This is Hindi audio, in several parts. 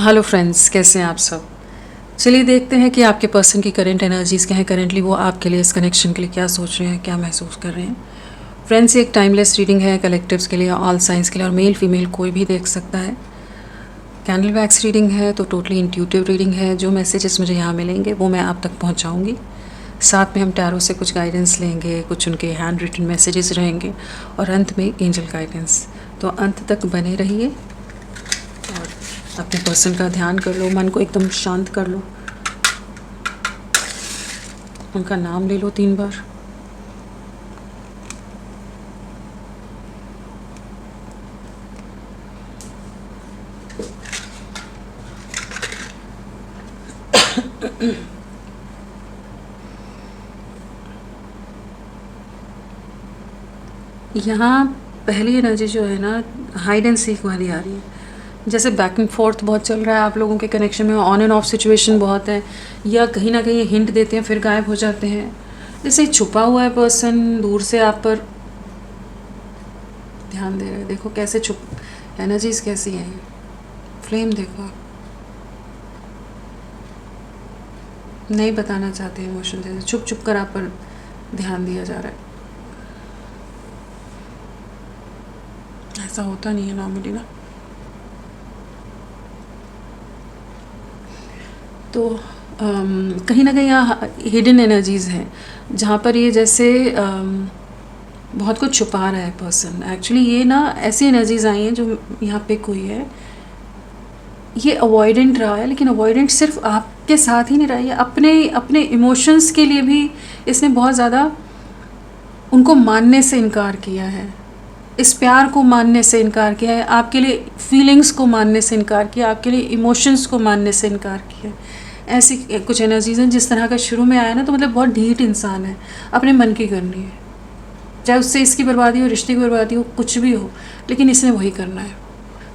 हेलो फ्रेंड्स, कैसे हैं आप सब। चलिए देखते हैं कि आपके पर्सन की करंट एनर्जीज़ क्या हैं। करेंटली वो आपके लिए, इस कनेक्शन के लिए क्या सोच रहे हैं, क्या महसूस कर रहे हैं। फ्रेंड्स, ये एक टाइमलेस रीडिंग है, कलेक्टिव्स के लिए, ऑल साइंस के लिए, और मेल फीमेल कोई भी देख सकता है। कैंडल वैक्स रीडिंग है तो टोटली इंट्यूटिव रीडिंग है। जो मैसेजेस मुझे यहाँ मिलेंगे वो मैं आप तक पहुँचाऊँगी। साथ में हम टैरो से कुछ गाइडेंस लेंगे, कुछ उनके हैंड रिटन मैसेजेस रहेंगे, और अंत में एंजल गाइडेंस। तो अंत तक बने रहिए और अपने पर्सन का ध्यान कर लो, मन को एकदम शांत कर लो, उनका नाम ले लो 3 बार। यहाँ पहली एनर्जी जो है ना, हाइड एंड सीक वाली आ रही है। जैसे बैक एंड फोर्थ बहुत चल रहा है आप लोगों के कनेक्शन में, ऑन एंड ऑफ सिचुएशन बहुत है, या कहीं ना कहीं हिंट देते हैं फिर गायब हो जाते हैं। जैसे छुपा हुआ है पर्सन, दूर से आप पर ध्यान दे रहे हैं। देखो कैसे छुप एनर्जीज कैसी हैं। फ्लेम देखो, आप नहीं बताना चाहते इमोशन, जैसे छुप छुप कर आप पर ध्यान दिया जा रहा है। ऐसा होता नहीं है नॉर्मली ना। तो कहीं ना कहीं यहाँ हिडन एनर्जीज़ हैं, जहाँ पर ये जैसे बहुत कुछ छुपा रहा है पर्सन। एक्चुअली ये ना ऐसी एनर्जीज़ आई हैं जो यहाँ पे कोई है, ये अवॉइडेंट रहा है, लेकिन अवॉइडेंट सिर्फ आपके साथ ही नहीं रहा है, अपने अपने इमोशंस के लिए भी इसने बहुत ज़्यादा उनको मानने से इनकार किया है, इस प्यार को मानने से इनकार किया है, आपके लिए फीलिंग्स को मानने से इनकार किया, आपके लिए इमोशंस को मानने से इनकार किया। ऐसी कुछ एनर्जीज़ हैं। जिस तरह का शुरू में आया ना, तो मतलब बहुत ढीठ इंसान है, अपने मन की करनी है, चाहे उससे इसकी बर्बादी हो, रिश्ते की बर्बादी हो, कुछ भी हो, लेकिन इसने वही करना है।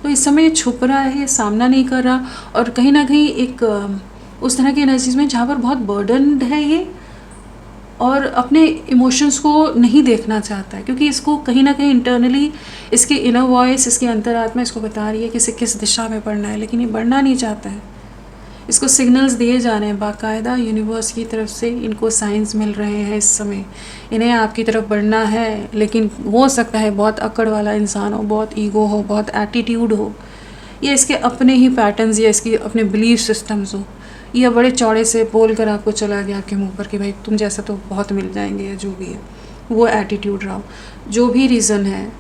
तो इस समय ये छुप रहा है, ये सामना नहीं कर रहा, और कहीं ना कहीं एक उस तरह की एनर्जीज़ में जहाँ पर बहुत बर्डनड है ये, और अपने इमोशंस को नहीं देखना चाहता है, क्योंकि इसको कहीं ना कहीं इंटरनली इसकी इनर वॉइस, इसकी अंतरात्मा इसको बता रही है कि इसे किस दिशा में बढ़ना है, लेकिन ये बढ़ना नहीं चाहता है। इसको सिग्नल्स दिए जा रहे हैं बाकायदा यूनिवर्स की तरफ से, इनको साइंस मिल रहे हैं इस समय, इन्हें आपकी तरफ बढ़ना है। लेकिन हो सकता है बहुत अकड़ वाला इंसान हो, बहुत ईगो हो, बहुत एटीट्यूड हो, या इसके अपने ही पैटर्न्स या इसकी अपने बिलीफ सिस्टम्स हो, या बड़े चौड़े से बोल कर आपको चला गया आपके मुंह पर कि भाई तुम जैसा तो बहुत मिल जाएंगे, या जो भी है वो एटीट्यूड रहा हो। जो भी रीज़न है,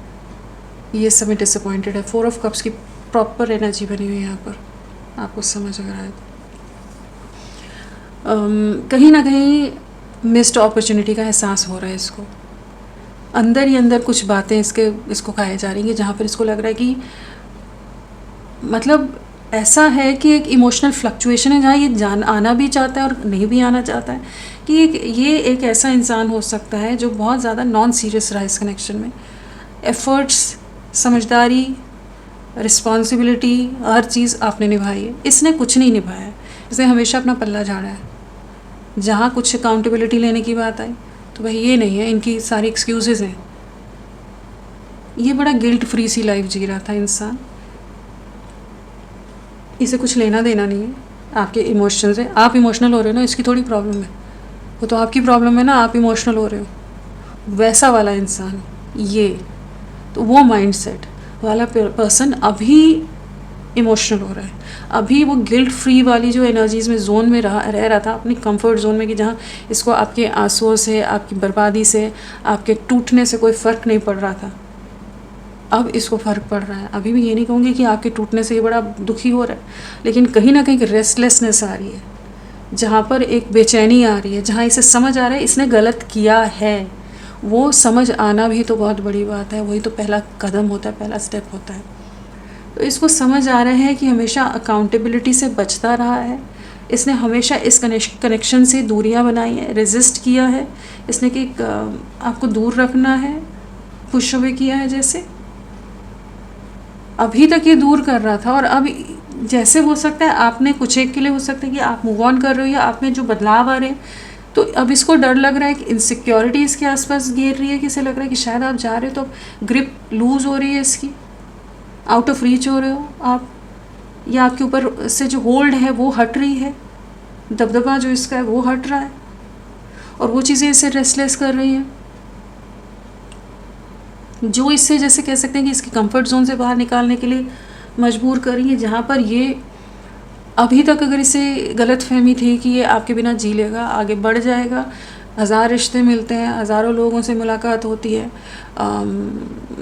ये समय डिसअपॉइंटेड है। 4 ऑफ कप्स की प्रॉपर एनर्जी बनी हुई है यहाँ पर, आपको समझ अगर आए तो। कहीं ना कहीं मिस्ड अपॉर्चुनिटी का एहसास हो रहा है इसको। अंदर ही अंदर कुछ बातें इसको खाए जा रही हैं, जहाँ पर इसको लग रहा है कि मतलब ऐसा है कि एक इमोशनल फ्लक्चुएशन है, जहाँ ये जान आना भी चाहता है और नहीं भी आना चाहता है, कि ये एक ऐसा इंसान हो सकता है जो बहुत ज़्यादा नॉन सीरियस रहा इस कनेक्शन में। एफर्ट्स, समझदारी, रिस्पॉन्सिबिलिटी, हर चीज़ आपने निभाई है, इसने कुछ नहीं निभाया है। इसने हमेशा अपना पल्ला झाड़ा है। जहाँ कुछ अकाउंटेबिलिटी लेने की बात आई तो भाई ये नहीं है, इनकी सारी एक्सक्यूज़ेज़ हैं। ये बड़ा गिल्ट फ्री सी लाइफ जी रहा था इंसान, इसे कुछ लेना देना नहीं है आपके इमोशन से। आप इमोशनल हो रहे हो ना, इसकी थोड़ी प्रॉब्लम है, वो तो आपकी प्रॉब्लम है ना, आप इमोशनल हो रहे हो। वैसा वाला इंसान ये, तो वो माइंडसेट वाला पर्सन अभी इमोशनल हो रहा है। अभी वो गिल्ट फ्री वाली जो एनर्जीज़ में जोन में रह रहा था, अपनी कंफर्ट जोन में, कि जहाँ इसको आपके आंसुओं से, आपकी बर्बादी से, आपके टूटने से कोई फ़र्क नहीं पड़ रहा था, अब इसको फ़र्क पड़ रहा है। अभी भी ये नहीं कहूँगी कि आपके टूटने से ये बड़ा दुखी हो रहा है, लेकिन कहीं ना कहीं रेस्टलेसनेस आ रही है, जहाँ पर एक बेचैनी आ रही है, जहाँ इसे समझ आ रहा है इसने गलत किया है। वो समझ आना भी तो बहुत बड़ी बात है, वही तो पहला कदम होता है, पहला स्टेप होता है। तो इसको समझ आ रहा है कि हमेशा अकाउंटेबिलिटी से बचता रहा है, इसने हमेशा इस कनेक्शन से दूरियां बनाई हैं, रेजिस्ट किया है इसने कि आपको दूर रखना है, पुश अवे किया है। जैसे अभी तक ये दूर कर रहा था, और अब जैसे हो सकता है आपने कुछ एक के लिए हो सकता है कि आप मूव ऑन कर रहे हो, या आप में जो बदलाव आ रहे हैं, तो अब इसको डर लग रहा है कि इनसिक्योरिटी इसके आसपास घेर रही है, कि इसे लग रहा है कि शायद आप जा रहे हो तो ग्रिप लूज़ हो रही है इसकी, आउट ऑफ रीच हो रहे हो आप। या आपके ऊपर से जो होल्ड है वो हट रही है, दबदबा जो इसका है वो हट रहा है, और वो चीज़ें इसे रेस्टलेस कर रही हैं, जो इससे जैसे कह सकते हैं कि इसकी कंफर्ट जोन से बाहर निकालने के लिए मजबूर कर रही है। जहाँ पर ये अभी तक अगर इसे गलत फहमी थी कि ये आपके बिना जी लेगा, आगे बढ़ जाएगा, हज़ार रिश्ते मिलते हैं, हज़ारों लोगों से मुलाकात होती है,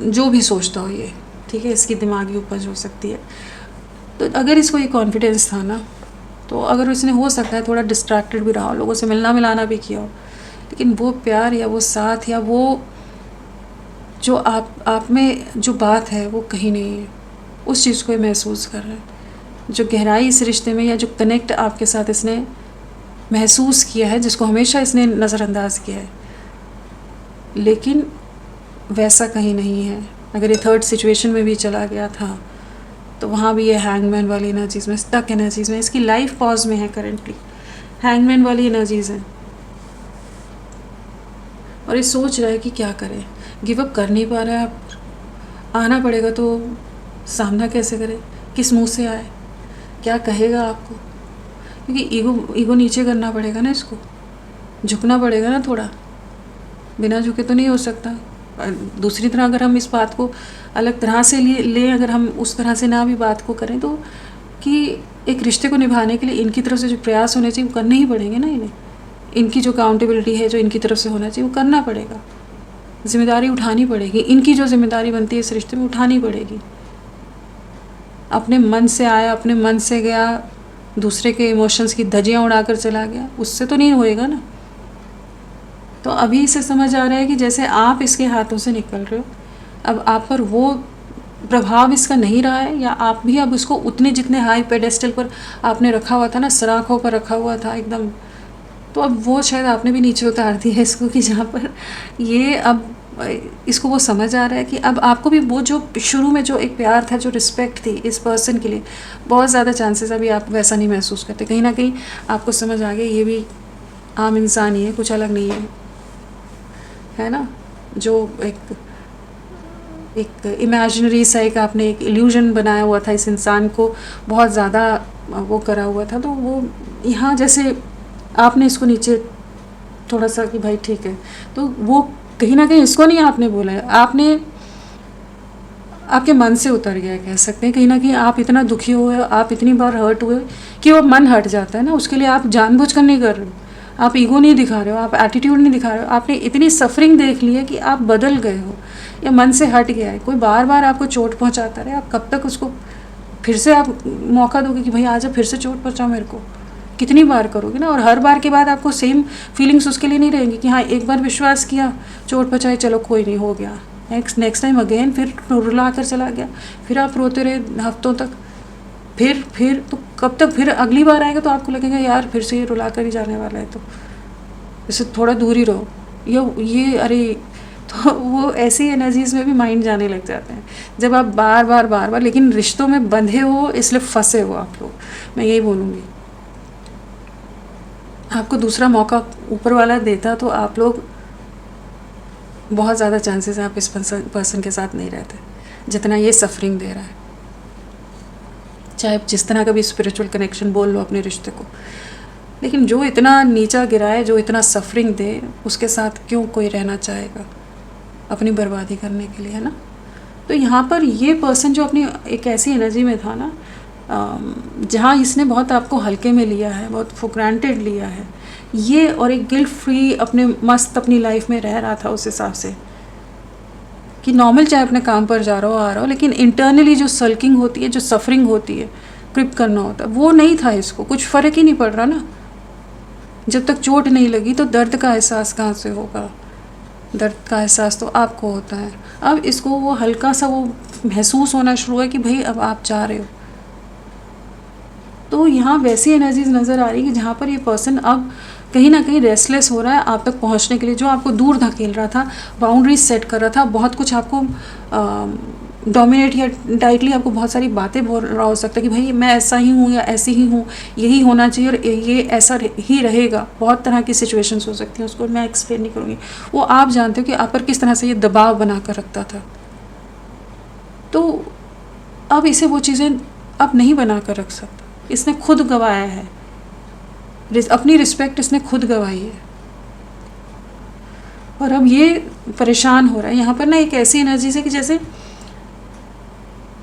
जो भी सोचता हो ये, ठीक है, इसकी दिमागी उपज हो सकती है। तो अगर इसको ये कॉन्फिडेंस था ना, तो अगर उसने हो सकता है थोड़ा डिस्ट्रैक्टेड भी रहा हो, लोगों से मिलना मिलाना भी किया हो, लेकिन वो प्यार या वो साथ या वो जो आप में जो बात है वो कहीं नहीं है, उस चीज़ को ये महसूस कर रहे हैं। जो गहराई इस रिश्ते में या जो कनेक्ट आपके साथ इसने महसूस किया है, जिसको हमेशा इसने नज़रअंदाज किया है, लेकिन वैसा कहीं नहीं है। अगर ये थर्ड सिचुएशन में भी चला गया था तो वहाँ भी ये हैंगमैन वाली एनर्जीज़ में, स्टक एनर्जीज़ में, इसकी लाइफ पॉज में है करेंटली, हैंगमैन वाली एनर्जीज़ हैं, और ये सोच रहा है कि क्या करे, गिव अप कर नहीं पा रहा है। आप आना पड़ेगा तो सामना कैसे करे, किस मुंह से आए, क्या कहेगा आपको, क्योंकि ईगो नीचे करना पड़ेगा ना, इसको झुकना पड़ेगा ना थोड़ा, बिना झुके तो नहीं हो सकता। दूसरी तरह अगर हम इस बात को अलग तरह से लें, अगर हम उस तरह से ना भी बात को करें, तो कि एक रिश्ते को निभाने के लिए इनकी तरफ से जो प्रयास होने चाहिए वो करने ही पड़ेंगे ना इन्हें, इनकी जो अकाउंटेबिलिटी है जो इनकी तरफ से होना चाहिए वो करना पड़ेगा, जिम्मेदारी उठानी पड़ेगी, इनकी जो जिम्मेदारी बनती है इस रिश्ते में उठानी पड़ेगी। अपने मन से आया, अपने मन से गया, दूसरे के इमोशंस की धज्जियाँ उड़ाकर चला गया, उससे तो नहीं होएगा ना। तो अभी इसे समझ आ रहा है कि जैसे आप इसके हाथों से निकल रहे हो, अब आप पर वो प्रभाव इसका नहीं रहा है, या आप भी अब उसको उतने जितने हाई पेडेस्टल पर आपने रखा हुआ था ना, सराखों पर रखा हुआ था एकदम, तो अब वो शायद आपने भी नीचे उतार दिया है इसको, कि जहाँ पर ये अब इसको वो समझ आ रहा है कि अब आपको भी वो जो शुरू में जो एक प्यार था, जो रिस्पेक्ट थी इस पर्सन के लिए, बहुत ज़्यादा चांसेस अभी आप वैसा नहीं महसूस करते। कहीं ना कहीं आपको समझ आ गया ये भी आम इंसान ही है, कुछ अलग नहीं है ना। जो एक इमेजिनरी सा एक आपने एक इल्यूजन बनाया हुआ था इस इंसान को, बहुत ज़्यादा वो करा हुआ था, तो वो यहाँ जैसे आपने इसको नीचे थोड़ा सा कि भाई ठीक है, तो वो कहीं ना कहीं इसको नहीं आपने बोला है, आपने आपके मन से उतर गया है, कह सकते हैं। कहीं ना कहीं आप इतना दुखी हुए, आप इतनी बार हर्ट हुए कि वो मन हट जाता है ना, उसके लिए आप जानबूझकर नहीं कर रहे हो, आप ईगो नहीं दिखा रहे हो, आप एटीट्यूड नहीं दिखा रहे हो, आपने इतनी सफरिंग देख ली है कि आप बदल गए हो या मन से हट गया है। कोई बार बार आपको चोट पहुँचाता रहे, आप कब तक उसको फिर से आप मौका दोगे कि भाई आज फिर से चोट पहुँचाओ मेरे को, कितनी बार करोगे ना। और हर बार के बाद आपको सेम फीलिंग्स उसके लिए नहीं रहेंगी कि हाँ एक बार विश्वास किया, चोट पहुँचाई, चलो कोई नहीं, हो गया, नेक्स्ट टाइम अगेन फिर रुला कर चला गया, फिर आप रोते रहे हफ्तों तक, फिर तो कब तक फिर अगली बार आएगा तो आपको लगेगा यार फिर से ये रुला कर ही जाने वाला है, तो इससे थोड़ा दूर ही रहो, ये अरे, तो वो ऐसी एनर्जीज़ में भी माइंड जाने लग जाते हैं जब आप बार बार लेकिन रिश्तों में बंधे हो, इसलिए फंसे हो आप लोग। मैं यही बोलूँगी, आपको दूसरा मौका ऊपर वाला देता तो आप लोग बहुत ज़्यादा चांसेस हैं आप इस पर्सन के साथ नहीं रहते जितना ये सफरिंग दे रहा है। चाहे जिस तरह का भी स्पिरिचुअल कनेक्शन बोल लो अपने रिश्ते को, लेकिन जो इतना नीचा गिराए, जो इतना सफरिंग दे, उसके साथ क्यों कोई रहना चाहेगा अपनी बर्बादी करने के लिए, है ना। तो यहाँ पर ये पर्सन जो अपनी एक ऐसी एनर्जी में था ना, जहाँ इसने बहुत आपको हल्के में लिया है, बहुत फॉर ग्रांटेड लिया है ये, और एक गिल्ट फ्री अपने मस्त अपनी लाइफ में रह रहा था उस हिसाब से कि नॉर्मल चाहे अपने काम पर जा रहा हो, आ रहा हो, लेकिन इंटरनली जो सल्किंग होती है, जो सफरिंग होती है, ग्रिप करना होता है, वो नहीं था इसको। कुछ फ़र्क ही नहीं पड़ रहा ना, जब तक चोट नहीं लगी तो दर्द का एहसास कहाँ से होगा। दर्द का एहसास तो आपको होता है। अब इसको वो हल्का सा वो महसूस होना शुरू है कि भाई अब आप जा रहे हो, तो यहाँ वैसी एनर्जीज नज़र आ रही है कि जहाँ पर ये पर्सन अब कहीं ना कहीं रेस्टलेस हो रहा है आप तक पहुँचने के लिए, जो आपको दूर धकेल रहा था, बाउंड्रीज सेट कर रहा था, बहुत कुछ आपको डोमिनेट या डाइटली आपको बहुत सारी बातें बोल रहा हो सकता है कि भाई मैं ऐसा ही हूँ या ऐसी ही हूँ, यही होना चाहिए और ये ऐसा ही रहेगा। बहुत तरह की सिचुएशंस हो सकती हैं, उसको मैं एक्सप्लेन नहीं करूँगी। वो आप जानते हो कि आप पर किस तरह से ये दबाव बना कर रखता था। तो अब इसे वो चीज़ें अब नहीं बना कर रख सकता। इसने खुद गंवाया है, अपनी रिस्पेक्ट इसने खुद गंवाई है, और अब ये परेशान हो रहा है। यहाँ पर ना एक ऐसी एनर्जी से कि जैसे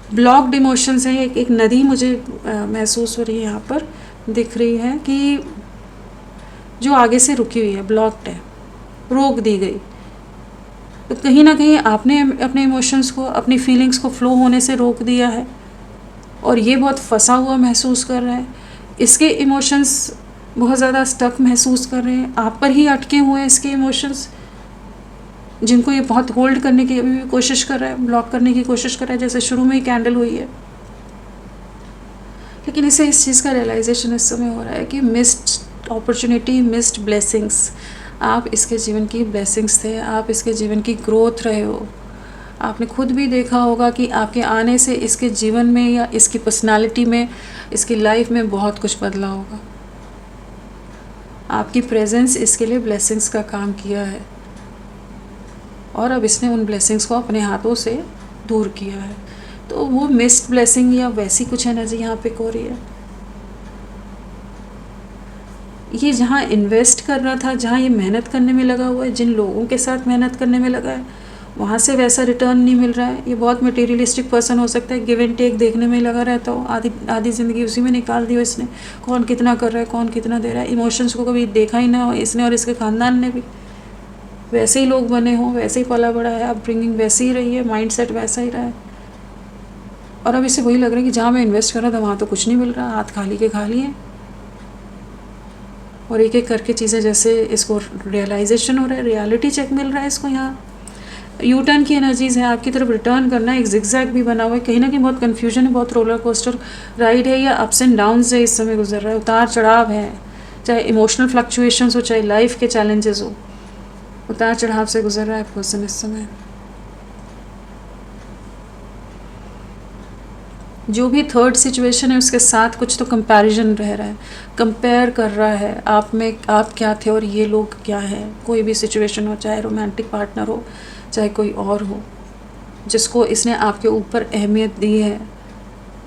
ब्लॉक्ड इमोशंस हैं, एक नदी मुझे महसूस हो रही है, यहाँ पर दिख रही है कि जो आगे से रुकी हुई है, ब्लॉक्ड है, रोक दी गई। तो कहीं ना कहीं आपने अपने इमोशंस को, अपनी फीलिंग्स को फ्लो होने से रोक दिया है, और ये बहुत फंसा हुआ महसूस कर रहा है। इसके इमोशंस बहुत ज़्यादा स्टक महसूस कर रहे हैं, आप पर ही अटके हुए हैं इसके इमोशंस, जिनको ये बहुत होल्ड करने की अभी भी कोशिश कर रहा है, ब्लॉक करने की कोशिश कर रहा है, जैसे शुरू में ही कैंडल हुई है। लेकिन इसे इस चीज़ का रियलाइजेशन इस समय हो रहा है कि मिस्ड अपॉर्चुनिटी, मिस्ड ब्लेसिंग्स, आप इसके जीवन की ब्लेसिंग्स थे, आप इसके जीवन की ग्रोथ रहे हो। आपने खुद भी देखा होगा कि आपके आने से इसके जीवन में या इसकी पर्सनालिटी में, इसकी लाइफ में बहुत कुछ बदला होगा। आपकी प्रेजेंस इसके लिए ब्लेसिंग्स का काम किया है, और अब इसने उन ब्लेसिंग्स को अपने हाथों से दूर किया है। तो वो मिस्ड ब्लेसिंग या वैसी कुछ एनर्जी यहाँ पे हो रही है। ये जहाँ इन्वेस्ट कर रहा था, जहाँ ये मेहनत करने में लगा हुआ है, जिन लोगों के साथ मेहनत करने में लगा है, वहाँ से वैसा रिटर्न नहीं मिल रहा है। ये बहुत मटेरियलिस्टिक पर्सन हो सकता है, गिव एंड टेक देखने में लगा रहता हो, आधी ज़िंदगी उसी में निकाल दी हो इसने, कौन कितना कर रहा है, कौन कितना दे रहा है। इमोशंस को कभी देखा ही ना हो इसने, और इसके ख़ानदान ने भी वैसे ही लोग बने हों, वैसे ही पला बड़ा है, अपब्रिंगिंग वैसी ही रही है, माइंड सेट वैसा ही रहा है। और अब इसे वही लग रहा है कि जहाँ मैं इन्वेस्ट कर रहा था वहाँ तो कुछ नहीं मिल रहा, हाथ खाली के खाली हैं। और एक एक करके चीज़ें जैसे इसको रियलाइजेशन हो रहा है, रियलिटी चेक मिल रहा है इसको। यहाँ यू टर्न की एनर्जीज़ है, आपकी तरफ रिटर्न करना है। एक जिगजैग भी बना हुआ है, कहीं ना कहीं बहुत कन्फ्यूजन है, बहुत रोलर कोस्टर राइड है, या अप्स एंड डाउन से इस समय गुजर रहा है, उतार चढ़ाव है, चाहे इमोशनल फ्लक्चुएशंस हो, चाहे लाइफ के चैलेंजेस हो, उतार चढ़ाव से गुजर रहा है पर्सन इस समय। जो भी थर्ड सिचुएशन है उसके साथ कुछ तो कंपैरिजन रह रहा है, कंपेयर कर रहा है आप में, आप क्या थे और ये लोग क्या है। कोई भी सिचुएशन हो, चाहे रोमांटिक पार्टनर हो, चाहे कोई और हो, जिसको इसने आपके ऊपर अहमियत दी है,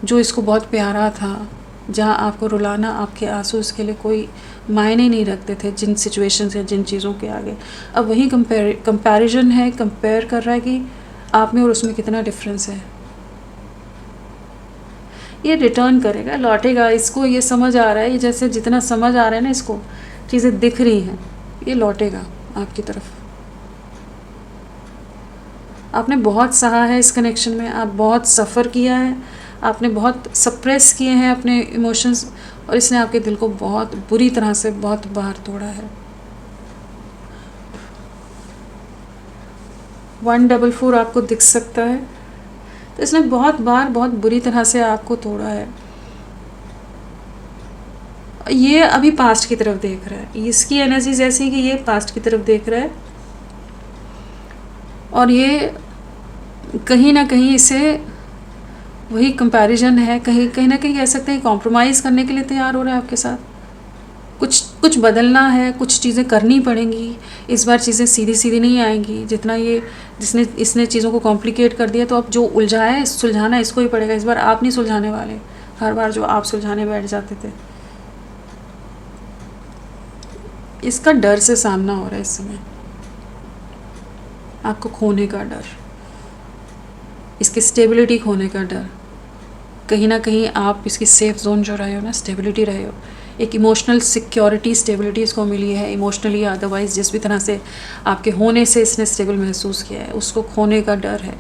जो इसको बहुत प्यारा था, जहाँ आपको रुलाना, आपके आंसू इसके लिए कोई मायने नहीं रखते थे, जिन सिचुएशंस या जिन चीज़ों के आगे। अब वही कंपैरिजन है, कंपेयर कर रहा है कि आप में और उसमें कितना डिफरेंस है। ये रिटर्न करेगा, लौटेगा, इसको ये समझ आ रहा है, ये जैसे जितना समझ आ रहा है ना, इसको चीज़ें दिख रही हैं, ये लौटेगा आपकी तरफ। आपने बहुत सहा है इस कनेक्शन में, आप बहुत सफ़र किया है, आपने बहुत सप्रेस किए हैं अपने इमोशंस, और इसने आपके दिल को बहुत बुरी तरह से बहुत बार तोड़ा है। 144 आपको दिख सकता है, तो इसने बहुत बार बहुत बुरी तरह से आपको तोड़ा है। ये अभी पास्ट की तरफ देख रहा है, इसकी एनर्जीज ऐसी है कि ये पास्ट की तरफ देख रहा है, और ये कहीं ना कहीं इसे वही कंपैरिजन है, कहीं ना कहीं कह सकते हैं कॉम्प्रोमाइज़ करने के लिए तैयार हो रहा है आपके साथ। कुछ बदलना है, कुछ चीज़ें करनी पड़ेंगी, इस बार चीज़ें सीधी सीधी नहीं आएंगी। जितना इसने चीज़ों को कॉम्प्लिकेट कर दिया, तो अब जो उलझाया है, सुलझाना इसको ही पड़ेगा। इस बार आप नहीं सुलझाने वाले, हर बार जो आप सुलझाने बैठ जाते थे। इसका डर से सामना हो रहा है इस समय, आपको खोने का डर, इसकी स्टेबिलिटी खोने का डर। कहीं ना कहीं आप इसकी सेफ जोन जो रहे हो ना, स्टेबिलिटी रहे हो, एक इमोशनल सिक्योरिटी, स्टेबिलिटी इसको मिली है, इमोशनली या अदरवाइज जिस भी तरह से आपके होने से इसने स्टेबल महसूस किया है, उसको खोने का डर है।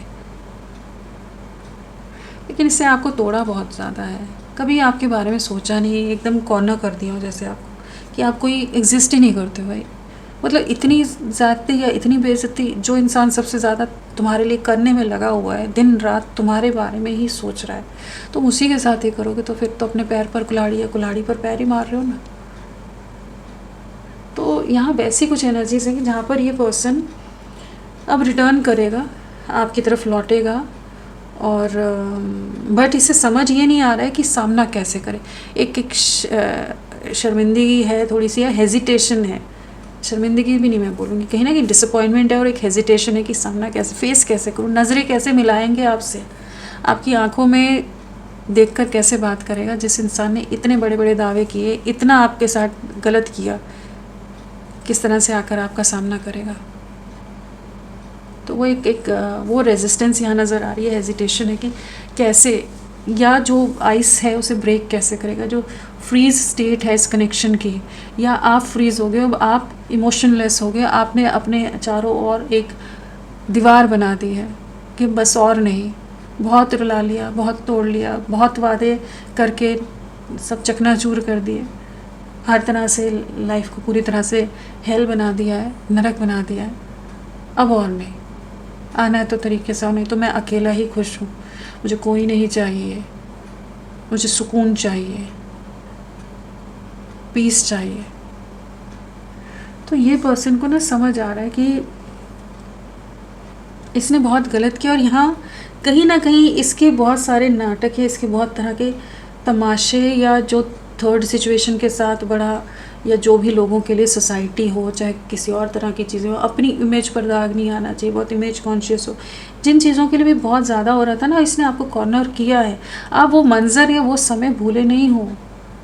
लेकिन इससे आपको तोड़ा बहुत ज़्यादा है, कभी आपके बारे में सोचा नहीं, एकदम कॉर्नर कर दिया हो जैसे आपको, कि आप कोई एग्जिस्ट ही नहीं करते भाई। मतलब इतनी ज़्यादती या इतनी बेइज्जती, जो इंसान सबसे ज़्यादा तुम्हारे लिए करने में लगा हुआ है, दिन रात तुम्हारे बारे में ही सोच रहा है, तुम उसी के साथ ही करोगे, तो फिर तो अपने पैर पर कुल्हाड़ी या कुल्हाड़ी पर पैर ही मार रहे हो ना। तो यहाँ वैसी कुछ एनर्जीज हैं कि जहाँ पर ये पर्सन अब रिटर्न करेगा, आपकी तरफ लौटेगा, और बट इसे समझ ये नहीं आ रहा है कि सामना कैसे करे। एक शर्मिंदगी है, थोड़ी सी हेजिटेशन है, शर्मिंदगी भी नहीं मैं बोलूँगी, कहीं ना कहीं डिसअपॉइंटमेंट है, और एक हेजिटेशन है कि सामना कैसे, फेस कैसे करूँ, नज़रें कैसे मिलाएंगे आपसे, आपकी आंखों में देखकर कैसे बात करेगा जिस इंसान ने इतने बड़े बड़े दावे किए, इतना आपके साथ गलत किया, किस तरह से आकर आपका सामना करेगा। तो वो एक वो रेजिस्टेंस यहाँ नज़र आ रही है, हेजिटेशन है कि कैसे, या जो आइस है उसे ब्रेक कैसे करेगा, जो फ्रीज स्टेट है इस कनेक्शन की, या आप फ्रीज हो गए, अब आप इमोशनलेस हो गए, आपने अपने चारों ओर एक दीवार बना दी है कि बस और नहीं, बहुत रुला लिया, बहुत तोड़ लिया, बहुत वादे करके सब चकनाचूर कर दिए, हर तरह से लाइफ को पूरी तरह से हेल बना दिया है, नरक बना दिया है, अब और नहीं, आना है तो तरीके से, नहीं तो मैं अकेला ही खुश हूँ, मुझे कोई नहीं चाहिए, मुझे सुकून चाहिए, पीस चाहिए। तो ये पर्सन को ना समझ आ रहा है कि इसने बहुत गलत किया, और यहाँ कहीं ना कहीं इसके बहुत सारे नाटक है, इसके बहुत तरह के तमाशे, या जो थर्ड सिचुएशन के साथ बड़ा, या जो भी लोगों के लिए सोसाइटी हो, चाहे किसी और तरह की चीज़ें हो, अपनी इमेज पर दाग नहीं आना चाहिए, बहुत इमेज कॉन्शियस हो, जिन चीज़ों के लिए भी बहुत ज़्यादा हो रहा था ना, इसने आपको कॉर्नर किया है। आप वो मंज़र या वो समय भूले नहीं हो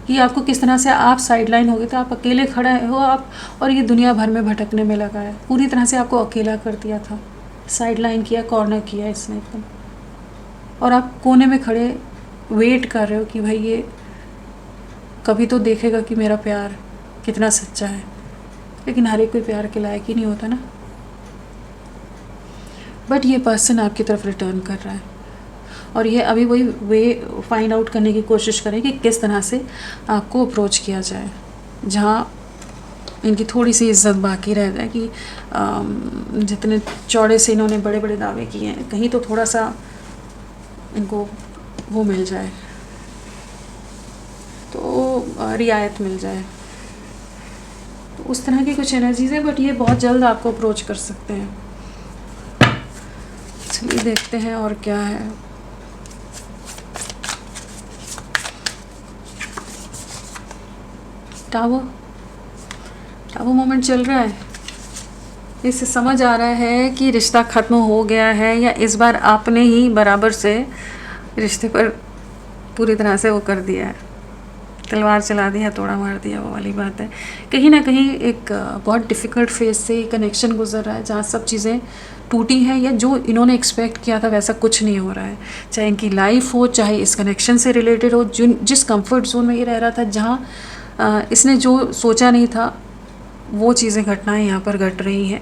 कि आपको किस तरह से आप साइडलाइन हो गए थे, आप अकेले खड़े हो आप, और ये दुनिया भर में भटकने में लगा है, पूरी तरह से आपको अकेला कर दिया था, साइडलाइन किया, कॉर्नर किया इसने एकदम, और आप कोने में खड़े वेट कर रहे हो कि भाई ये कभी तो देखेगा कि मेरा प्यार कितना सच्चा है। लेकिन हर एक कोई प्यार के लायक ही नहीं होता ना। बट ये पर्सन आपकी तरफ रिटर्न कर रहा है, और ये अभी वही वे फाइंड आउट करने की कोशिश करें कि किस तरह से आपको अप्रोच किया जाए, जहाँ इनकी थोड़ी सी इज्जत बाकी रह जाए कि जितने चौड़े से इन्होंने बड़े बड़े दावे किए हैं, कहीं तो थोड़ा सा इनको वो मिल जाए, तो रियायत मिल जाए। तो उस तरह की कुछ एनर्जीज है, बट ये बहुत जल्द आपको अप्रोच कर सकते हैं। चलिए देखते हैं और क्या है। टावो मोमेंट चल रहा है, इससे समझ आ रहा है कि रिश्ता ख़त्म हो गया है, या इस बार आपने ही बराबर से रिश्ते पर पूरी तरह से वो कर दिया है, तलवार चला दिया, तोड़ा मार दिया, वो वाली बात है। कहीं ना कहीं एक बहुत डिफ़िकल्ट फेज से कनेक्शन गुजर रहा है, जहाँ सब चीज़ें टूटी हैं, या जो इन्होंने एक्सपेक्ट किया था वैसा कुछ नहीं हो रहा है, चाहे इनकी लाइफ हो, चाहे इस कनेक्शन से रिलेटेड हो, जिस कंफर्ट जोन में ये रह रहा था, जहाँ इसने जो सोचा नहीं था वो चीज़ें, घटनाएं यहाँ पर घट रही हैं,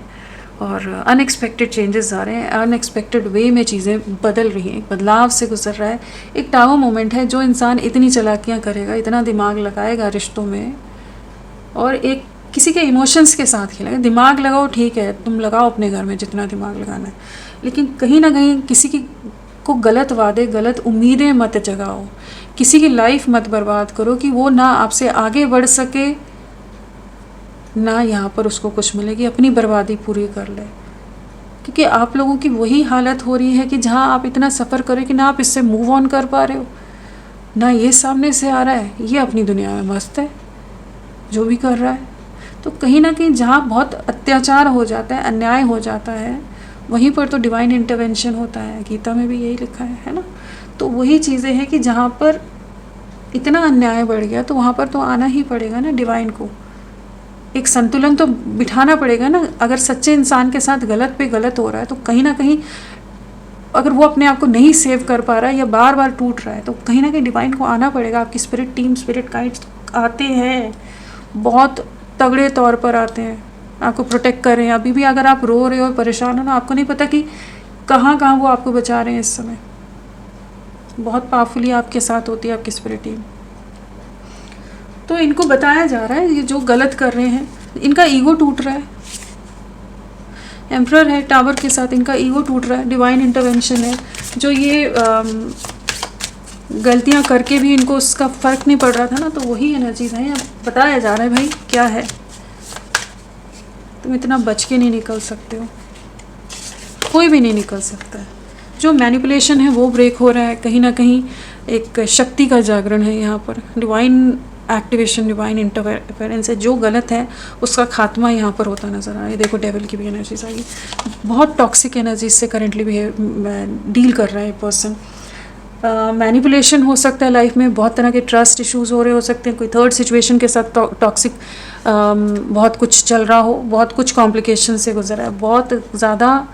और अनएक्सपेक्टेड चेंजेस आ रहे हैं, अनएक्सपेक्टेड वे में चीज़ें बदल रही हैं, बदलाव से गुजर रहा है। एक टावर मोमेंट है, जो इंसान इतनी चालाकियाँ करेगा, इतना दिमाग लगाएगा रिश्तों में, और एक किसी के इमोशंस के साथ खेलेगा। दिमाग लगाओ ठीक है, तुम लगाओ अपने घर में जितना दिमाग लगाना है, लेकिन कहीं ना कहीं किसी की को गलत वादे, गलत उम्मीदें मत जगाओ, किसी की लाइफ मत बर्बाद करो कि वो ना आपसे आगे बढ़ सके, ना यहाँ पर उसको कुछ मिलेगी, अपनी बर्बादी पूरी कर ले। क्योंकि आप लोगों की वही हालत हो रही है कि जहाँ आप इतना सफ़र करें कि ना आप इससे मूव ऑन कर पा रहे हो, ना ये सामने से आ रहा है, ये अपनी दुनिया में मस्त है जो भी कर रहा है। तो कहीं ना कहीं जहाँ बहुत अत्याचार हो जाता है, अन्याय हो जाता है, वहीं पर तो डिवाइन इंटरवेंशन होता है। गीता में भी यही लिखा है ना। तो वही चीज़ें हैं कि जहाँ पर इतना अन्याय बढ़ गया, तो वहाँ पर तो आना ही पड़ेगा ना डिवाइन को, एक संतुलन तो बिठाना पड़ेगा ना। अगर सच्चे इंसान के साथ गलत पे गलत हो रहा है, तो कहीं ना कहीं अगर वो अपने आप को नहीं सेव कर पा रहा है या बार बार टूट रहा है, तो कहीं ना कहीं डिवाइन को आना पड़ेगा। आपकी स्पिरिट टीम, स्पिरिट गाइड्स आते हैं, बहुत तगड़े तौर पर आते हैं, आपको प्रोटेक्ट कर रहे हैं। अभी भी अगर आप रो रहे हो, परेशान हो ना, आपको नहीं पता कि कहाँ कहाँ वो आपको बचा रहे हैं इस समय। बहुत पावरफुली आपके साथ होती है आपकी स्पिरिट टीम। तो इनको बताया जा रहा है ये जो गलत कर रहे हैं, इनका ईगो टूट रहा है। एम्परर है टावर के साथ, इनका ईगो टूट रहा है। डिवाइन इंटरवेंशन है, जो ये गलतियां करके भी इनको उसका फ़र्क नहीं पड़ रहा था ना, तो वही एनर्जीज हैं। अब बताया जा रहा है भाई क्या है, तुम इतना बच के नहीं निकल सकते हो, कोई भी नहीं निकल सकता है। जो मैनिपुलेशन है वो ब्रेक हो रहा है, कहीं ना कहीं एक शक्ति का जागरण है यहाँ पर। डिवाइन एक्टिवेशन, डिवाइन इंटरफेरेंस है। जो गलत है उसका खात्मा यहाँ पर होता नज़र आ रहा है। देखो डेविल की भी एनर्जीज आई, बहुत टॉक्सिक एनर्जीज से करेंटली भी डील कर रहा है पर्सन। मैनिपुलेशन हो सकता है लाइफ में, बहुत तरह के ट्रस्ट इश्यूज हो रहे हो सकते हैं, कोई थर्ड सिचुएशन के साथ टॉक्सिक बहुत कुछ चल रहा हो, बहुत कुछ कॉम्प्लिकेशन से गुजरा है, बहुत ज़्यादा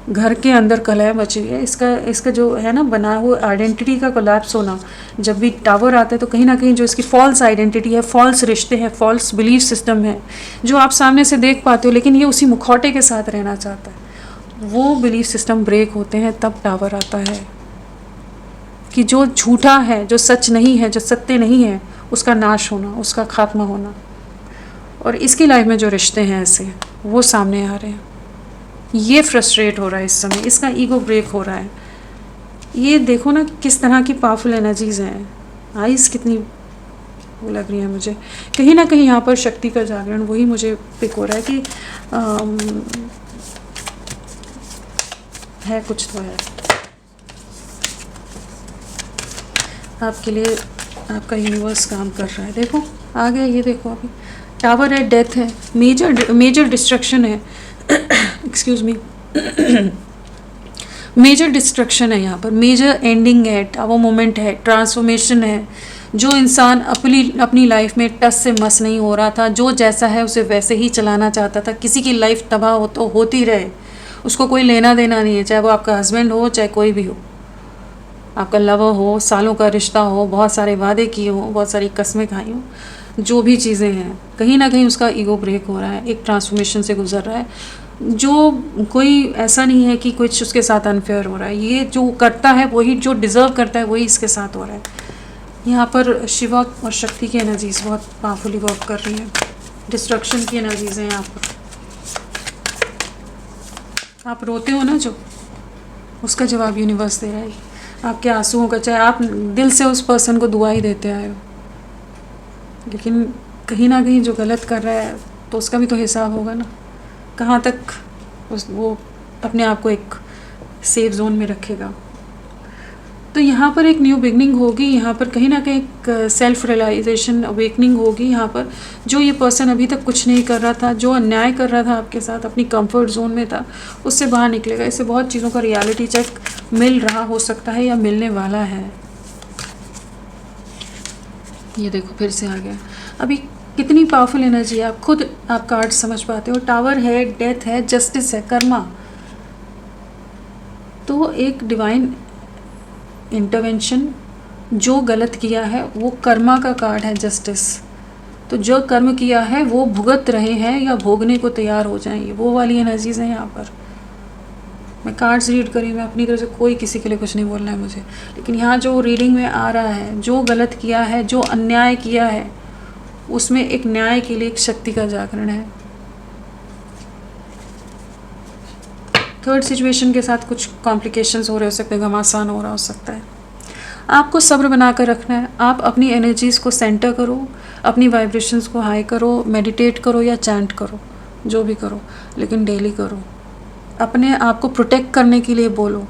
घर के अंदर कलह मची है। इसका जो है ना बना हुआ आइडेंटिटी का कोलैप्स होना, जब भी टावर आता है तो कहीं ना कहीं जो इसकी फॉल्स आइडेंटिटी है, फॉल्स रिश्ते हैं, फॉल्स बिलीफ सिस्टम है जो आप सामने से देख पाते हो, लेकिन ये उसी मुखौटे के साथ रहना चाहता है, वो बिलीफ सिस्टम ब्रेक होते हैं तब टावर आता है। कि जो झूठा है, जो सच नहीं है, जो सत्य नहीं है, उसका नाश होना, उसका खात्मा होना। और इसकी लाइफ में जो रिश्ते हैं ऐसे, वो सामने आ रहे हैं। ये फ्रस्ट्रेट हो रहा है इस समय, इसका ईगो ब्रेक हो रहा है। ये देखो ना किस तरह की पावरफुल एनर्जीज हैं। आइज़ कितनी वो लग रही है मुझे, कहीं ना कहीं यहाँ पर शक्ति का जागरण वही मुझे पिक हो रहा है कि है कुछ तो है आपके लिए, आपका यूनिवर्स काम कर रहा है। देखो आ गया, ये देखो अभी टावर है, डेथ है, मेजर डिस्ट्रक्शन है एक्सक्यूज मी मेजर डिस्ट्रक्शन है यहाँ पर, मेजर एंडिंग है, टावर मोमेंट है, ट्रांसफॉर्मेशन है। जो इंसान अपनी लाइफ में टस से मस नहीं हो रहा था, जो जैसा है उसे वैसे ही चलाना चाहता था, किसी की लाइफ तबाह हो तो होती रहे, उसको कोई लेना देना नहीं है, चाहे वो आपका हस्बैंड हो, चाहे कोई भी हो, आपका लवर हो, सालों का रिश्ता हो, बहुत सारे वादे किए हो, बहुत सारी कस्में खाई हो, जो भी चीज़ें हैं, कहीं ना कहीं उसका ईगो ब्रेक हो रहा है, एक ट्रांसफॉर्मेशन से गुजर रहा है। जो कोई ऐसा नहीं है कि कुछ उसके साथ अनफेयर हो रहा है, ये जो करता है वही, जो डिज़र्व करता है वही इसके साथ हो रहा है। यहाँ पर शिवा और शक्ति की एनर्जीज बहुत पावरफुली वर्क कर रही हैं, डिस्ट्रक्शन की एनर्जीज हैं यहाँ पर। आप रोते हो ना, जो उसका जवाब यूनिवर्स दे रहा है, आपके आंसुओं का, चाहे आप दिल से उस पर्सन को दुआ ही देते आए हो, लेकिन कहीं ना कहीं जो गलत कर रहा है तो उसका भी तो हिसाब होगा ना, कहाँ तक वो अपने आप को एक सेफ जोन में रखेगा। तो यहाँ पर एक न्यू बिगनिंग होगी, यहाँ पर कहीं ना कहीं एक सेल्फ रियलाइजेशन, अवेकनिंग होगी यहाँ पर। जो ये पर्सन अभी तक कुछ नहीं कर रहा था, जो अन्याय कर रहा था आपके साथ, अपनी कंफर्ट जोन में था, उससे बाहर निकलेगा। इससे बहुत चीज़ों का रियलिटी चेक मिल रहा हो सकता है या मिलने वाला है। ये देखो फिर से आ गया, अभी कितनी पावरफुल एनर्जी है, आप खुद आप कार्ड समझ पाते हो। टावर है, डेथ है, जस्टिस है, कर्मा। तो एक डिवाइन इंटरवेंशन, जो गलत किया है वो कर्मा का कार्ड है, जस्टिस। तो जो कर्म किया है वो भुगत रहे हैं या भोगने को तैयार हो जाएंगे, वो वाली एनर्जीज हैं यहाँ पर। मैं कार्ड्स रीड करी, मैं अपनी तरफ से कोई किसी के लिए कुछ नहीं बोलना है मुझे, लेकिन यहाँ जो रीडिंग में आ रहा है, जो गलत किया है, जो अन्याय किया है, उसमें एक न्याय के लिए एक शक्ति का जागरण है। थर्ड सिचुएशन के साथ कुछ कॉम्प्लिकेशंस हो रहे हो सकते हैं, घमासान हो रहा हो सकता है। आपको सब्र बनाकर रखना है। आप अपनी एनर्जीज़ को सेंटर करो, अपनी वाइब्रेशंस को हाई करो, मेडिटेट करो या चैंट करो, जो भी करो, लेकिन डेली करो। अपने आप को प्रोटेक्ट करने के लिए बोलो।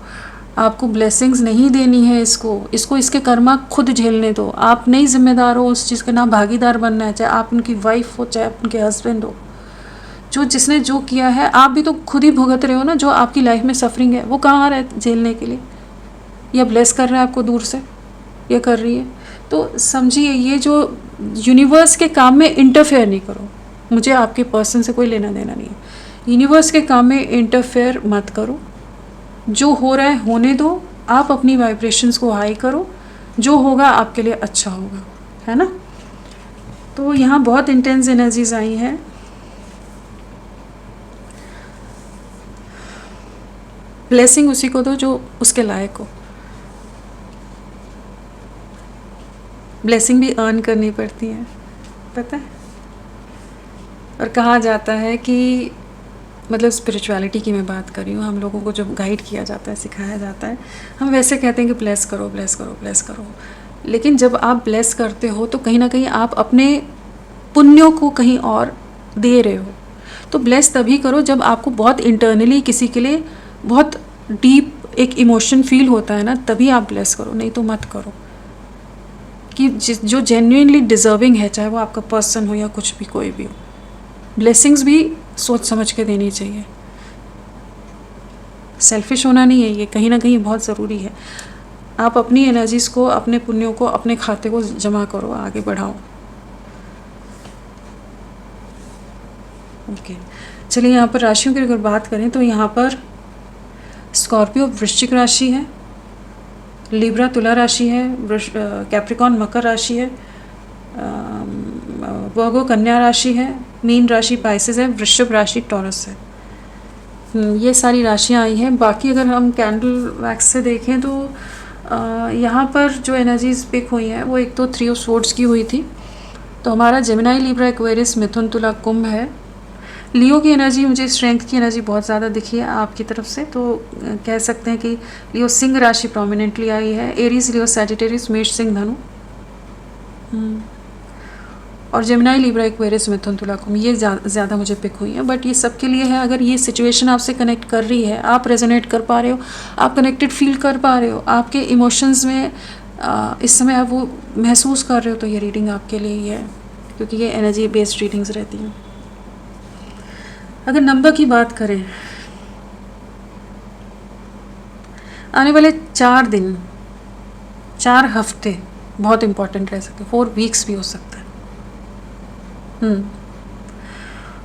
आपको ब्लेसिंग्स नहीं देनी है इसको इसके कर्मा खुद झेलने दो। आप नहीं जिम्मेदार हो उस चीज़ का, ना भागीदार बनना है, चाहे आप उनकी वाइफ हो, चाहे उनके हस्बैंड हो। जिसने जो किया है, आप भी तो खुद ही भुगत रहे हो ना। जो आपकी लाइफ में सफरिंग है वो कहाँ आ रहा है झेलने के लिए, या ब्लेस कर रहा है आपको दूर से, या कर रही है। तो समझिए, ये जो यूनिवर्स के काम में इंटरफेयर नहीं करो। मुझे आपके पर्सन से कोई लेना देना नहीं है। यूनिवर्स के काम में इंटरफेयर मत करो। जो हो रहा है होने दो। आप अपनी वाइब्रेशंस को हाई करो, जो होगा आपके लिए अच्छा होगा, है ना। तो यहाँ बहुत इंटेंस एनर्जीज आई हैं। ब्लेसिंग उसी को दो जो उसके लायक हो। ब्लेसिंग भी अर्न करनी पड़ती है, पता है। और कहा जाता है कि, मतलब स्पिरिचुअलिटी की मैं बात कर रही हूँ, हम लोगों को जब गाइड किया जाता है, सिखाया जाता है, हम वैसे कहते हैं कि ब्लेस करो, ब्लेस करो, ब्लेस करो। लेकिन जब आप ब्लेस करते हो तो कहीं ना कहीं आप अपने पुण्यों को कहीं और दे रहे हो। तो ब्लेस तभी करो जब आपको बहुत इंटरनली किसी के लिए बहुत डीप एक इमोशन फील होता है ना, तभी आप ब्लेस करो, नहीं तो मत करो। कि जो जेन्युइनली डिज़र्विंग है, चाहे वो आपका पर्सन हो या कुछ भी, कोई भी हो, ब्लेसिंग्स भी सोच समझ के देनी चाहिए। सेल्फिश होना नहीं है, ये कहीं ना कहीं बहुत ज़रूरी है। आप अपनी एनर्जीज़ को, अपने पुण्यों को, अपने खाते को जमा करो, आगे बढ़ाओ। ओके, चलिए यहाँ पर राशियों की अगर बात करें तो यहाँ पर स्कॉर्पियो वृश्चिक राशि है, लिब्रा तुला राशि है, कैप्रिकॉन मकर राशि है, वर्गो कन्या राशि है, मीन राशि पाइसेस है, वृषभ राशि टॉरस है। ये सारी राशियाँ आई हैं। बाकी अगर हम कैंडल वैक्स से देखें तो यहाँ पर जो एनर्जीज पिक हुई हैं वो एक तो 3 ऑफ स्वॉर्ड्स की हुई थी, तो हमारा जेमिनाई, लिब्रा, एक्वेरियस, मिथुन, तुला, कुंभ है। लियो की एनर्जी, मुझे स्ट्रेंथ की एनर्जी बहुत ज़्यादा दिखी है आपकी तरफ से, तो कह सकते हैं कि लियो सिंह राशि प्रोमिनेंटली आई है। एरीज, लियो, सैजिटेरियस, मेष, सिंह, धनु और जेमिनाई, लिब्रा, एक्वेरियस, मिथुन, तुला, कुंभ, ये ज़्यादा मुझे पिक हुई है। बट ये सबके लिए है, अगर ये सिचुएशन आपसे कनेक्ट कर रही है, आप रेजोनेट कर पा रहे हो, आप कनेक्टेड फील कर पा रहे हो, आपके इमोशंस में इस समय आप वो महसूस कर रहे हो, तो ये रीडिंग आपके लिए ही है, क्योंकि ये एनर्जी बेस्ड रीडिंग्स रहती हैं। अगर नंबर की बात करें, आने वाले 4 दिन, 4 हफ्ते बहुत इम्पॉर्टेंट रह सकते हैं, 4 वीक्स भी हो सकता है।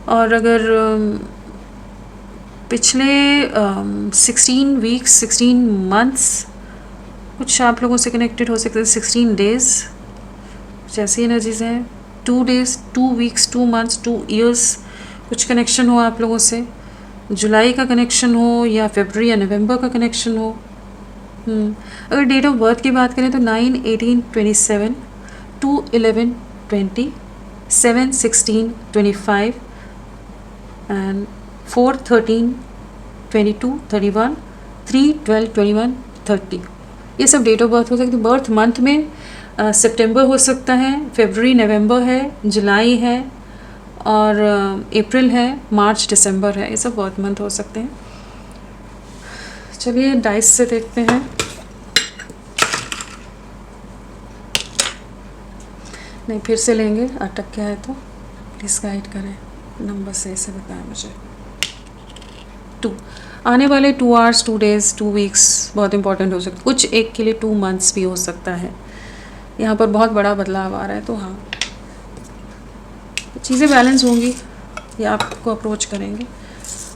और अगर पिछले 16 वीक्स, 16 मंथ्स कुछ आप लोगों से कनेक्टेड हो सकते हैं, 16 डेज कुछ ऐसी एनर्जीज हैं, 2 डेज, 2 वीक्स, 2 मंथ्स, 2 ईयर्स कुछ कनेक्शन हो आप लोगों से, जुलाई का कनेक्शन हो या फरवरी या नवंबर का कनेक्शन हो। अगर डेट ऑफ बर्थ की बात करें तो 9, 18, 27, 2, 11, 20, 7, 16, 25 एंड 4, 13, 22, 31, 3, 12, 21, 30, ये सब डेट ऑफ बर्थ हो सकती है। बर्थ मंथ में सितंबर हो सकता है, फरवरी, नवंबर है, जुलाई है और अप्रैल है, मार्च, दिसंबर है, ये सब बर्थ मंथ हो सकते हैं। चलिए डाइस से देखते हैं। नहीं, फिर से लेंगे, अटक गया है तो प्लीज़ गाइड करें, नंबर से बताएं मुझे। 2 आने वाले 2 आवर्स, 2 डेज़, 2 वीक्स बहुत इंपॉर्टेंट हो सकते, कुछ एक के लिए 2 मंथ्स भी हो सकता है। यहाँ पर बहुत बड़ा बदलाव आ रहा है, तो हाँ चीज़ें बैलेंस होंगी, ये आपको अप्रोच करेंगे।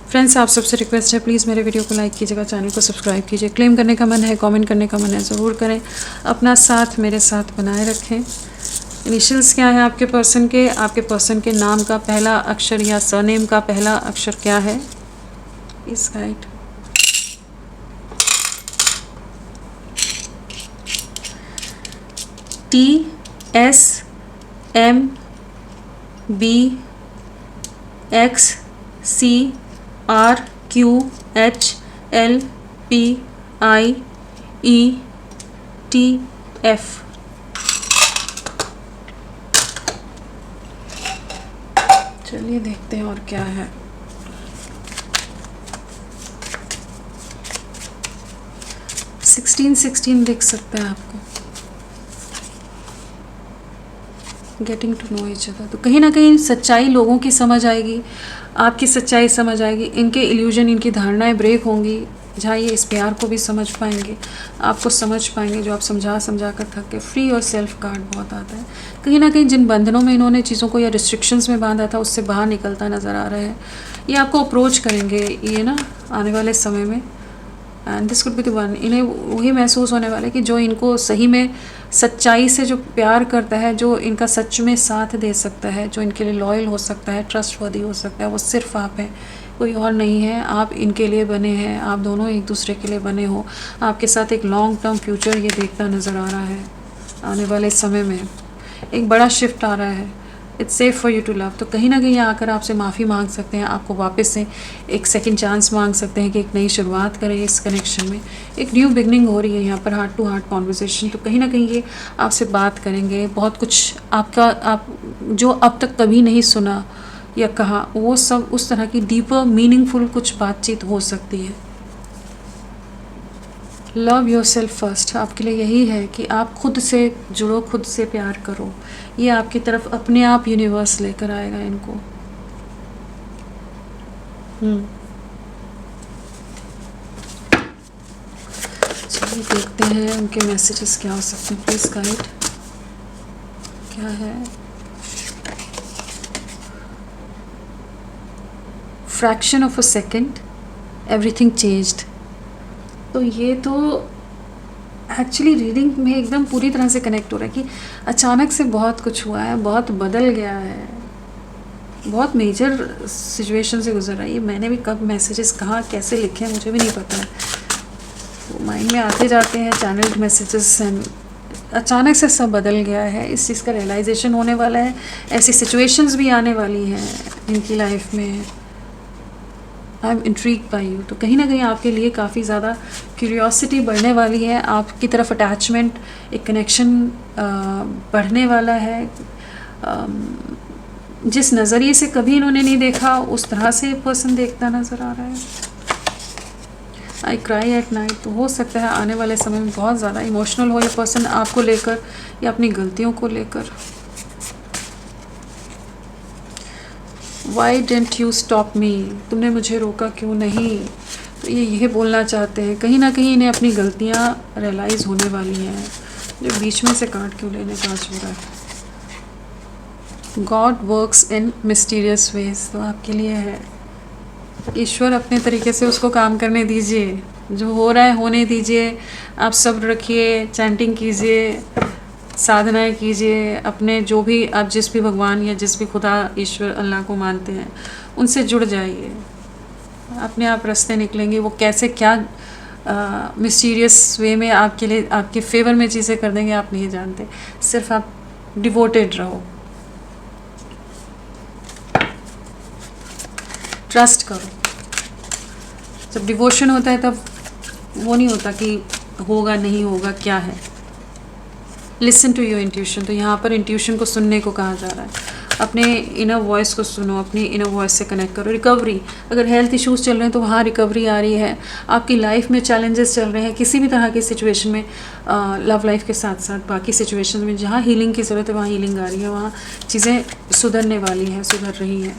फ्रेंड्स, आप सबसे रिक्वेस्ट है, प्लीज़ मेरे वीडियो को लाइक कीजिएगा, चैनल को सब्सक्राइब कीजिए। क्लेम करने का मन है, कमेंट करने का मन है, ज़रूर करें। अपना साथ मेरे साथ बनाए रखें। इनिशियल्स क्या है आपके पर्सन के? आपके पर्सन के नाम का पहला अक्षर या सरनेम का पहला अक्षर क्या है? इस गाइड TSMBXCRQHLPIETF। चलिए देखते हैं और क्या है। सिक्सटीन दिख सकता है आपको। Getting to know each other, तो कहीं ना कहीं सच्चाई लोगों की समझ आएगी, आपकी सच्चाई समझ आएगी, इनके इल्यूजन, इनकी धारणाएं ब्रेक होंगी, जहाँ ये इस प्यार को भी समझ पाएंगे, आपको समझ पाएंगे, जो आप समझा कर थक के। फ्री और सेल्फ कार्ड बहुत आता है। कहीं ना कहीं जिन बंधनों में इन्होंने चीज़ों को या रिस्ट्रिक्शंस में बांधा था, उससे बाहर निकलता नज़र आ रहा है। ये आपको अप्रोच करेंगे ये ना आने वाले समय में, and this could be the one. इन्हें वही महसूस होने वाला है कि जो इनको सही में सच्चाई से जो प्यार करता है, जो इनका सच में साथ दे सकता है, जो इनके लिए लॉयल हो सकता है, ट्रस्टवर्दी हो सकता है, वो सिर्फ आप हैं, कोई और नहीं है। आप इनके लिए बने हैं, आप दोनों एक दूसरे के लिए बने हो। आपके साथ एक लॉन्ग टर्म फ्यूचर ये देखता नज़र आ रहा है। आने वाले समय में एक बड़ा शिफ्ट आ रहा है। It's safe for you to love. तो कहीं ना कहीं आकर आपसे माफ़ी मांग सकते हैं, आपको वापस से एक सेकंड चांस मांग सकते हैं कि एक नई शुरुआत करें इस कनेक्शन में। एक न्यू बिगनिंग हो रही है यहाँ पर, हार्ट टू हार्ट कॉन्वर्सेशन। तो कहीं ना कहीं ये आपसे बात करेंगे, बहुत कुछ आप जो अब तक कभी नहीं सुना या कहा, वो सब उस तरह की डीपर मीनिंगफुल कुछ बातचीत हो सकती है। लव योर सेल्फ फर्स्ट आपके लिए यही है कि आप खुद से जुड़ो, खुद से प्यार करो। ये आपकी तरफ अपने आप यूनिवर्स लेकर आएगा इनको। चलिए देखते हैं उनके मैसेजेस क्या हो सकते हैं। प्लीज़ गाइड क्या है। Fraction of a second everything changed. तो ये तो एक्चुअली रीडिंग में एकदम पूरी तरह से कनेक्ट हो रहा है कि अचानक से बहुत कुछ हुआ है, बहुत बदल गया है, बहुत मेजर सिचुएशन से गुजर रहा है। ये मैंने भी कब मैसेजेस कहाँ कैसे लिखे हैं मुझे भी नहीं पता है, तो माइंड में आते जाते हैं चैनल्ड मैसेजेस एंड अचानक से सब बदल गया है। इस चीज़ का रियलाइजेशन होने वाला है। ऐसी सिचुएशंस भी आने वाली हैं इनकी लाइफ में। I am intrigue by you. तो कहीं ना कहीं आपके लिए काफ़ी ज़्यादा क्यूरियोसिटी बढ़ने वाली है, आपकी तरफ अटैचमेंट, एक कनेक्शन बढ़ने वाला है। जिस नज़रिए से कभी इन्होंने नहीं देखा उस तरह से पर्सन देखता नज़र आ रहा है। I cry at night. तो हो सकता है आने वाले समय में बहुत ज़्यादा इमोशनल हो ये पर्सन आपको लेकर या अपनी गलतियों को लेकर। Why didn't you stop me. तुमने मुझे रोका क्यों नहीं। तो ये बोलना चाहते हैं। कहीं ना कहीं इन्हें अपनी गलतियाँ रियलाइज़ होने वाली हैं। जो बीच में से काट क्यों लेने का हो रहा है। God works in mysterious ways. तो आपके लिए है ईश्वर अपने तरीके से उसको काम करने दीजिए, जो हो रहा है होने दीजिए। आप सब्र रखिए, चैंटिंग कीजिए, साधनाएं कीजिए, अपने जो भी आप जिस भी भगवान या जिस भी खुदा ईश्वर अल्लाह को मानते हैं उनसे जुड़ जाइए। अपने आप रास्ते निकलेंगे। वो कैसे क्या मिस्टीरियस वे में आपके लिए आपके फेवर में चीज़ें कर देंगे आप नहीं जानते। सिर्फ आप डिवोटेड रहो, ट्रस्ट करो। जब डिवोशन होता है तब वो नहीं होता कि होगा नहीं होगा क्या है। Listen to your intuition. तो यहाँ पर इंट्यूशन को सुनने को कहा जा रहा है। अपने इनर वॉइस को सुनो, अपनी इनर वॉइस से कनेक्ट करो। रिकवरी, अगर हेल्थ इश्यूज़ चल रहे हैं तो वहाँ रिकवरी आ रही है। आपकी लाइफ में चैलेंजेस चल रहे हैं किसी भी तरह की सिचुएशन में, लव लाइफ के साथ साथ बाकी सिचुएशन में जहाँ हीलिंग की ज़रूरत है वहाँ हीलिंग आ रही है, वहाँ चीज़ें सुधरने वाली हैं, सुधर रही हैं।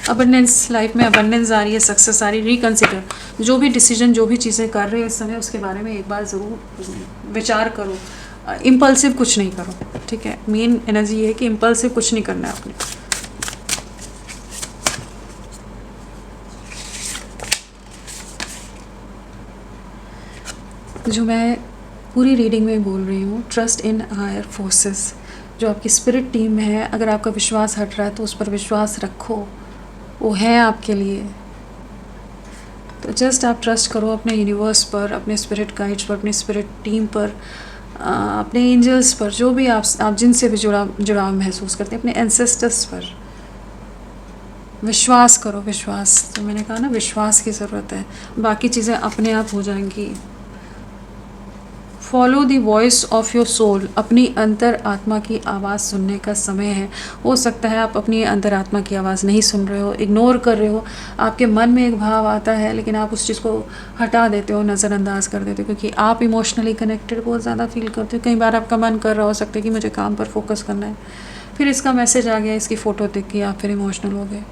अबंडेंस, लाइफ में अबंडेंस आ रही है, सक्सेस आ रही है। रिकन्सिडर, जो भी डिसीजन जो भी चीज़ें कर रहे हो इस समय उसके बारे में एक बार ज़रूर विचार करो। इम्पल्सिव कुछ नहीं करो, ठीक है। मेन एनर्जी ये है कि इम्पल्सिव कुछ नहीं करना है आपने। जो मैं पूरी रीडिंग में बोल रही हूँ, ट्रस्ट इन हायर फोर्सेस। जो आपकी स्पिरिट टीम है, अगर आपका विश्वास हट रहा है तो उस पर विश्वास रखो, वो है आपके लिए। तो जस्ट आप ट्रस्ट करो अपने यूनिवर्स पर, अपने स्पिरिट गाइड्स पर, अपने स्पिरिट टीम पर, अपने एंजल्स पर, जो भी आप जिनसे भी जुड़ाव महसूस करते हैं, अपने एंसेस्टर्स पर विश्वास करो। विश्वास, तो मैंने कहा ना विश्वास की ज़रूरत है, बाकी चीज़ें अपने आप हो जाएंगी। Follow the voice of your soul. अपनी अंतर आत्मा की आवाज़ सुनने का समय है। हो सकता है आप अपनी अंतर आत्मा की आवाज़ नहीं सुन रहे हो, इग्नोर कर रहे हो। आपके मन में एक भाव आता है लेकिन आप उस चीज़ को हटा देते हो, नज़रअंदाज कर देते हो, क्योंकि आप इमोशनली कनेक्टेड बहुत ज़्यादा फील करते हो। कई बार आपका मन कर रहा हो सकता है कि मुझे काम पर फोकस करना है, फिर इसका मैसेज आ गया, इसकी फ़ोटो देख के आप फिर इमोशनल हो गए।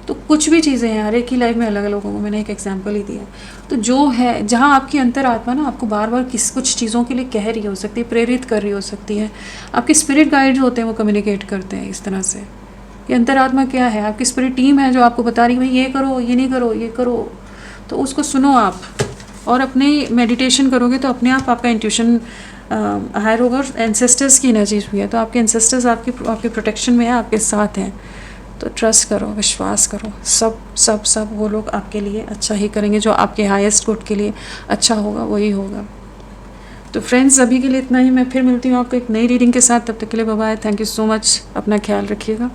तो कुछ भी चीज़ें हैं, हर एक की लाइफ में अलग अलग लोगों को मैंने एक एग्जांपल ही दिया। तो जो है, जहाँ आपकी अंतर आत्मा ना आपको बार बार कुछ चीज़ों के लिए कह रही हो सकती है, प्रेरित कर रही हो सकती है। आपके स्पिरिट गाइड्स होते हैं, वो कम्युनिकेट करते हैं इस तरह से। ये अंतर आत्मा क्या है? आपकी स्पिरिट टीम है जो आपको बता रही है भाई ये करो, ये नहीं करो, ये करो। तो उसको सुनो आप, और अपने मेडिटेशन करोगे तो अपने आप आपका इंट्यूशन हायर होगा। और एंसेस्टर्स की एनर्जीज भी है, तो आपके एंसेस्टर्स आपके प्रोटेक्शन में है, आपके साथ हैं। तो ट्रस्ट करो, विश्वास करो, सब वो लोग आपके लिए अच्छा ही करेंगे। जो आपके हाईएस्ट गुड के लिए अच्छा होगा वही होगा। तो फ्रेंड्स, अभी के लिए इतना ही। मैं फिर मिलती हूँ आपको एक नई रीडिंग के साथ। तब तक के लिए bye bye. Thank you so much. अपना ख्याल रखिएगा।